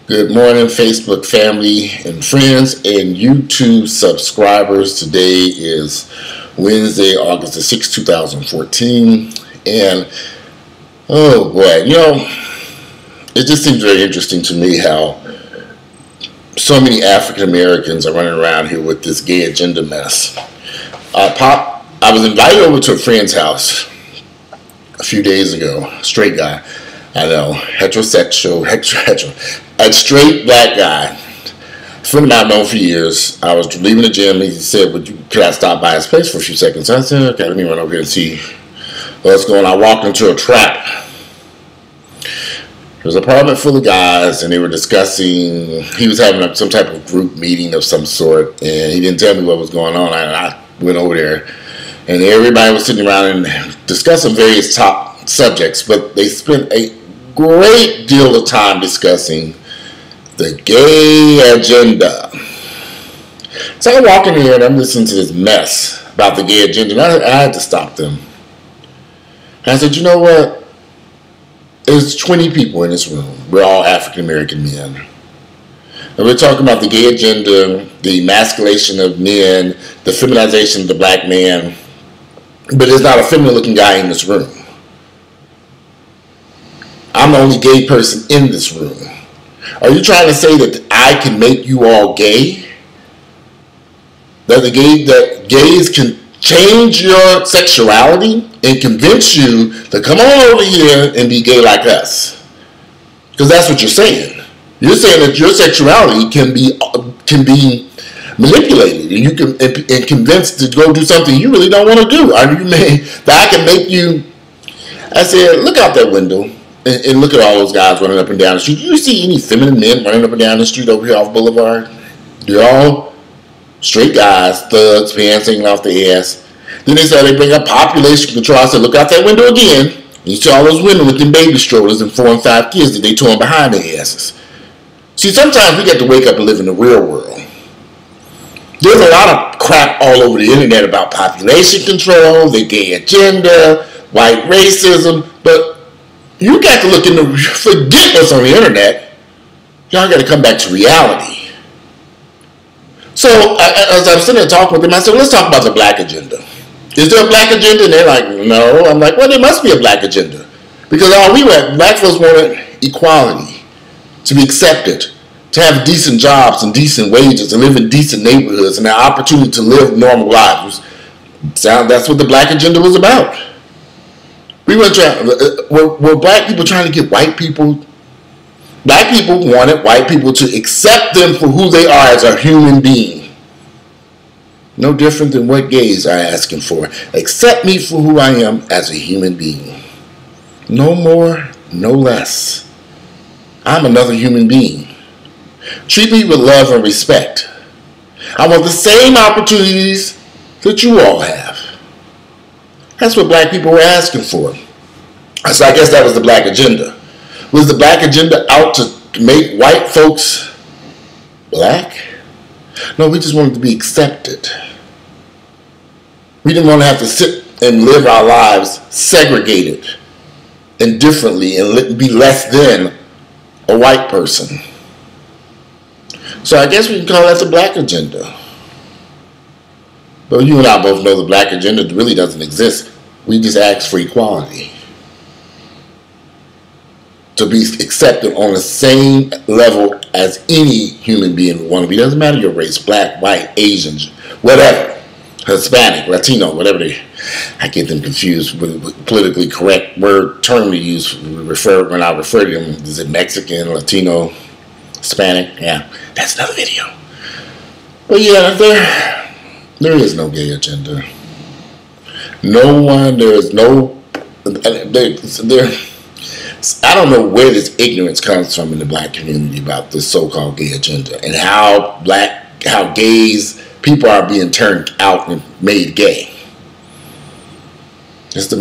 Good morning, Facebook family and friends and YouTube subscribers. Today is Wednesday, August the 6th, 2014. And, oh boy, it just seems very interesting to me how so many African Americans are running around here with this gay agenda mess. I was invited over to a friend's house a few days ago, straight guy. I know, heterosexual, a straight black guy. Friend I've known for years. I was leaving the gym. He said, could I stop by his place for a few seconds? I said, okay, let me run over here and see what's going on. I walked into a trap. There was an apartment full of guys, and they were discussing, he was having some type of group meeting of some sort, and he didn't tell me what was going on. I went over there, and everybody was sitting around and discussing various top subjects, but they spent a great deal of time discussing the gay agenda. So I'm walking here and I'm listening to this mess about the gay agenda, and I had to stop them. And I said, you know what? There's 20 people in this room. We're all African American men. And we're talking about the gay agenda, the emasculation of men, the feminization of the black man. But there's not a feminine looking guy in this room. I'm the only gay person in this room. Are you trying to say that I can make you all gay? That gays can change your sexuality and convince you to come on over here and be gay like us? Because that's what you're saying. You're saying that your sexuality can be manipulated, and you can and convinced to go do something you really don't want to do. That I can make you. I said, look out that window. And look at all those guys running up and down the street. Do you see any feminine men running up and down the street over here off Boulevard? They're all straight guys, thugs, pants hanging off their ass. Then they said they bring up population control. I said, look out that window again. And you see all those women with them baby strollers and 4 and 5 kids that they towing behind their asses. See, sometimes we get to wake up and live in the real world. There's a lot of crap all over the internet about population control, the gay agenda, white racism, but you got to look forget what's on the internet. Y'all got to come back to reality. So, as I'm sitting there talking with them, I said, let's talk about the black agenda. Is there a black agenda? And they're like, no. I'm like, well, there must be a black agenda. Because black folks wanted equality, to be accepted, to have decent jobs and decent wages, to live in decent neighborhoods, and the opportunity to live normal lives. That's what the black agenda was about. Were black people trying to get white people? Black people wanted white people to accept them for who they are as a human being. No different than what gays are asking for. Accept me for who I am as a human being. No more, no less. I'm another human being. Treat me with love and respect. I want the same opportunities that you all have. That's what black people were asking for. So I guess that was the black agenda. Was the black agenda out to make white folks black? No, we just wanted to be accepted. We didn't want to have to sit and live our lives segregated and differently and be less than a white person. So I guess we can call that the black agenda. But you and I both know the black agenda really doesn't exist. We just ask for equality. To be accepted on the same level as any human being would want to be. Doesn't matter your race, black, white, Asian, whatever, Hispanic, Latino, whatever I get them confused with the politically correct term to use when I refer to them. Is it Mexican, Latino, Hispanic? Yeah, that's another video. But yeah, there is no gay agenda. No one, I don't know where this ignorance comes from in the black community about this so-called gay agenda and how people are being turned out and made gay. It is the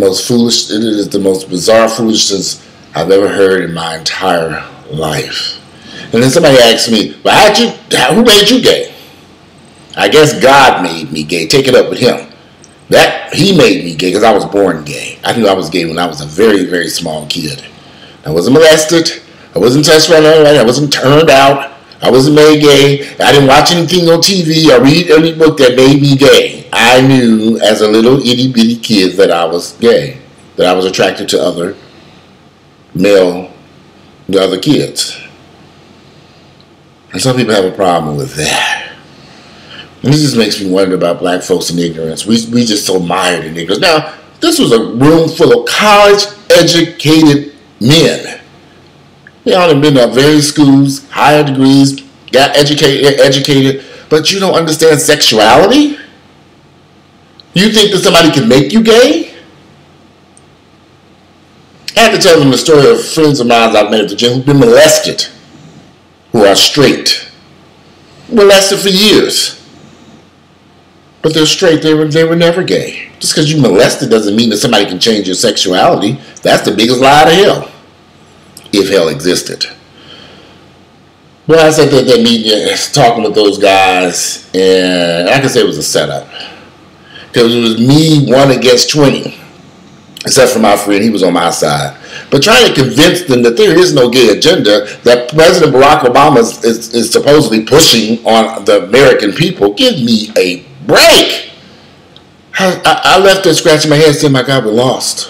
most bizarre foolishness I've ever heard in my entire life. And then somebody asked me, well, who made you gay? I guess God made me gay. Take it up with him. He made me gay because I was born gay. I knew I was gay when I was a very, very small kid. I wasn't molested. I wasn't touched by none of that. I wasn't turned out. I wasn't made gay. I didn't watch anything on TV or read any book that made me gay. I knew as a little itty bitty kid that I was gay, that I was attracted to other kids. And some people have a problem with that. And this just makes me wonder about black folks and ignorance. We just so mired in ignorance. Now, this was a room full of college-educated men. They all have been to various schools, higher degrees, got educated, but you don't understand sexuality? You think that somebody can make you gay? I have to tell them the story of friends of mine I've met at the gym who've been molested, who are straight. Molested for years. But they're straight, they were never gay. Just because you molested doesn't mean that somebody can change your sexuality. That's the biggest lie to hell. If hell existed. Well, I said that meeting, talking with those guys, and I can say it was a setup. Because it was me 1 against 20. Except for my friend, he was on my side. But trying to convince them that there is no gay agenda that President Barack Obama is supposedly pushing on the American people, give me a break. I left there scratching my head saying, my God, we're lost.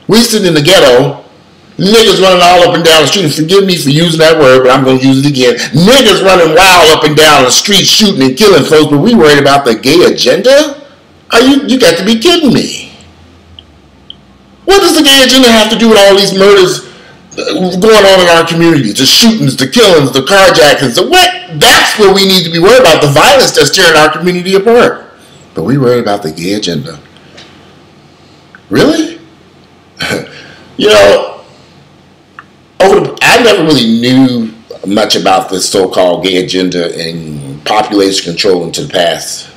We sitting in the ghetto, niggas running all up and down the street, and forgive me for using that word, but I'm going to use it again. Niggas running wild up and down the street, shooting and killing folks, but we worried about the gay agenda? You got to be kidding me. What does the gay agenda have to do with all these murders going on in our communities? The shootings, the killings, the carjackings, the what? That's what we need to be worried about, the violence that's tearing our community apart. But we worried about the gay agenda. Really? You know, I never really knew much about this so-called gay agenda and population control until the past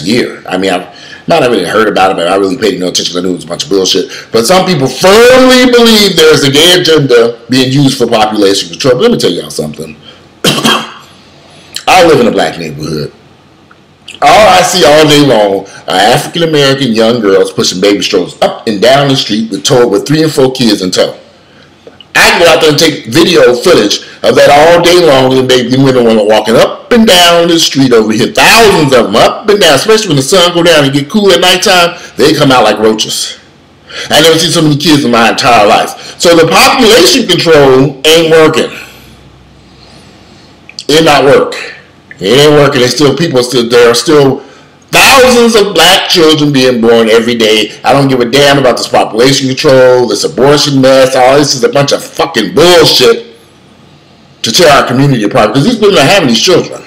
year. I mean, I've not really heard about it, but I really paid no attention because I knew it was a bunch of bullshit. But some people firmly believe there's a gay agenda being used for population control. But let me tell y'all something. I live in a black neighborhood. All I see all day long are African-American young girls pushing baby strollers up and down the street with 3 and 4 kids in tow. I can go out there and take video footage of that all day long, and baby women are walking up and down the street over here. Thousands of them up and down, especially when the sun go down and get cool at nighttime. They come out like roaches. I never seen so many kids in my entire life. So the population control ain't working. It not work. It ain't working. There are still thousands of black children being born every day. I don't give a damn about this population control, this abortion mess. All this is a bunch of fucking bullshit to tear our community apart, because these women are having these children.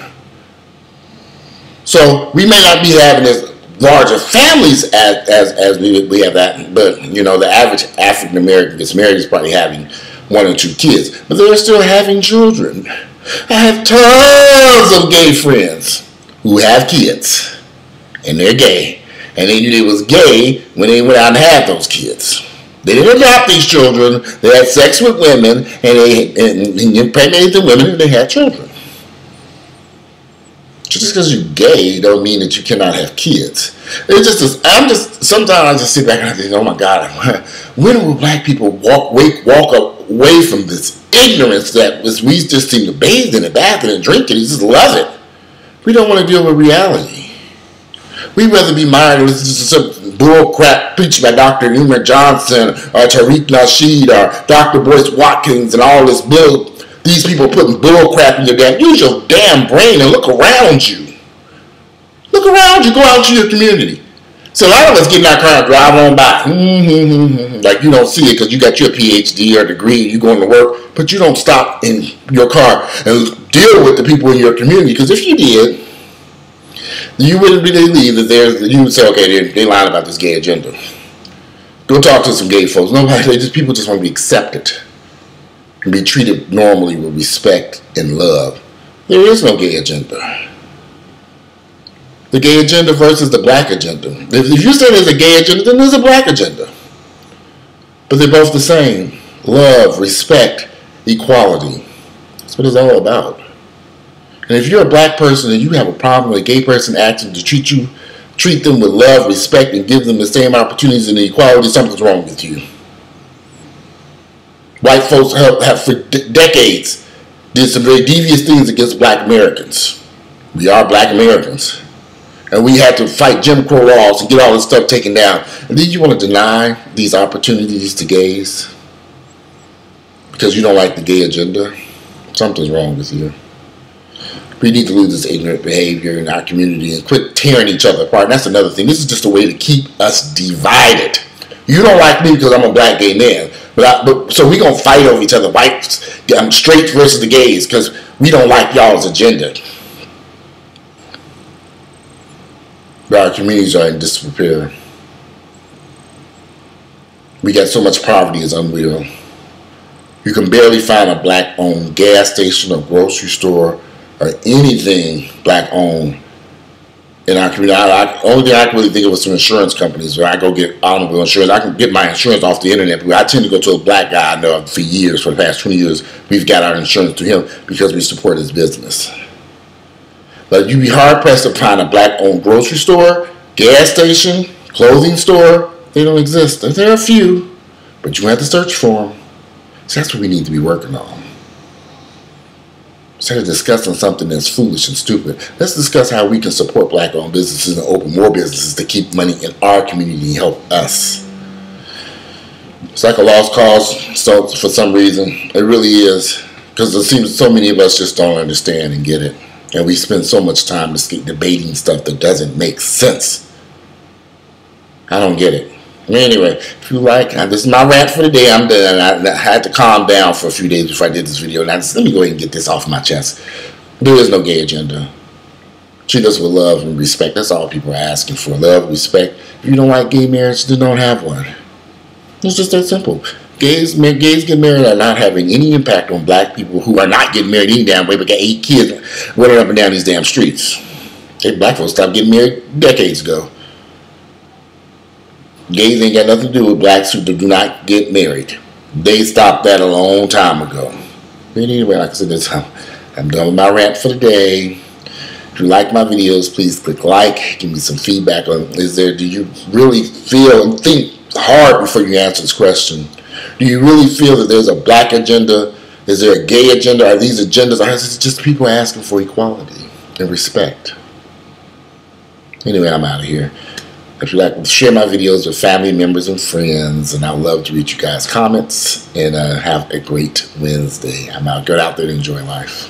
So we may not be having as larger families as we have that, but you know, the average African American gets married is probably having 1 or 2 kids, but they're still having children. I have tons of gay friends who have kids, and they're gay, and they knew they was gay when they went out and had those kids. They didn't adopt these children. They had sex with women, and they impregnated the women, and they had children. Just because you're gay don't mean that you cannot have kids. Sometimes I just sit back and I think, oh my God, when will black people walk away from this ignorance that we just seem to bathe in it, bath in it, drink it, and just love it? We don't want to deal with reality. We'd rather be mired and listen to some bull crap preached by Dr. Newman Johnson or Tariq Nasheed or Dr. Boyce Watkins and all this bull. These people putting bull crap in your damn. Use your damn brain and look around you. Look around you. Go out to your community. So a lot of us get in our car and drive on by. Like you don't see it because you got your PhD or degree and you going to work, but you don't stop in your car and deal with the people in your community. Because if you did, you wouldn't believe that you would say, okay, they're lying about this gay agenda. Go talk to some gay folks. People just want to be accepted and be treated normally with respect and love. There is no gay agenda. The gay agenda versus the black agenda. If you say there's a gay agenda, then there's a black agenda. But they're both the same. Love, respect, equality. That's what it's all about. And if you're a black person and you have a problem with a gay person acting to treat them with love, respect, and give them the same opportunities and equality, something's wrong with you. White folks have for decades did some very devious things against black Americans. We are black Americans. And we had to fight Jim Crow laws and get all this stuff taken down. And then you want to deny these opportunities to gays because you don't like the gay agenda? Something's wrong with you. We need to lose this ignorant behavior in our community and quit tearing each other apart. And that's another thing. This is just a way to keep us divided. You don't like me because I'm a black gay man. So we're going to fight over each other. Whites, straight versus the gays, because we don't like y'all's agenda. But our communities are in disrepair. We got so much poverty, it's unreal. You can barely find a black-owned gas station or grocery store or anything black-owned in our community. Only thing I can really think of is some insurance companies where I go get automobile insurance. I can get my insurance off the internet, but I tend to go to a black guy I know for years, for the past 20 years. We've got our insurance through him because we support his business. But you'd be hard-pressed to find a black-owned grocery store, gas station, clothing store. They don't exist. There are a few, but you have to search for them. So that's what we need to be working on. Instead of discussing something that's foolish and stupid, let's discuss how we can support black-owned businesses and open more businesses to keep money in our community and help us. It's like a lost cause, so for some reason. It really is, because it seems so many of us just don't understand and get it. And we spend so much time just debating stuff that doesn't make sense. I don't get it. Anyway, if you like, this is my rant for the day. I'm done. I had to calm down for a few days before I did this video. Now, let me go ahead and get this off my chest. There is no gay agenda. Treat us with love and respect. That's all people are asking for. Love, respect. If you don't like gay marriage, then don't have one. It's just that simple. Gays getting married are not having any impact on black people who are not getting married any damn way, but got 8 kids running up and down these damn streets. Hey, black folks stopped getting married decades ago. Gays ain't got nothing to do with blacks who do not get married. They stopped that a long time ago. But anyway, like I said, I'm done with my rant for the day. If you like my videos, please click like. Give me some feedback on, do you really feel and think hard before you answer this question? Do you really feel that there's a black agenda? Is there a gay agenda? Are these agendas? Or is it just people asking for equality and respect? Anyway, I'm out of here. If you like, share my videos with family members and friends, and I'd love to read you guys' comments. And have a great Wednesday. I'm out. Get out there and enjoy life.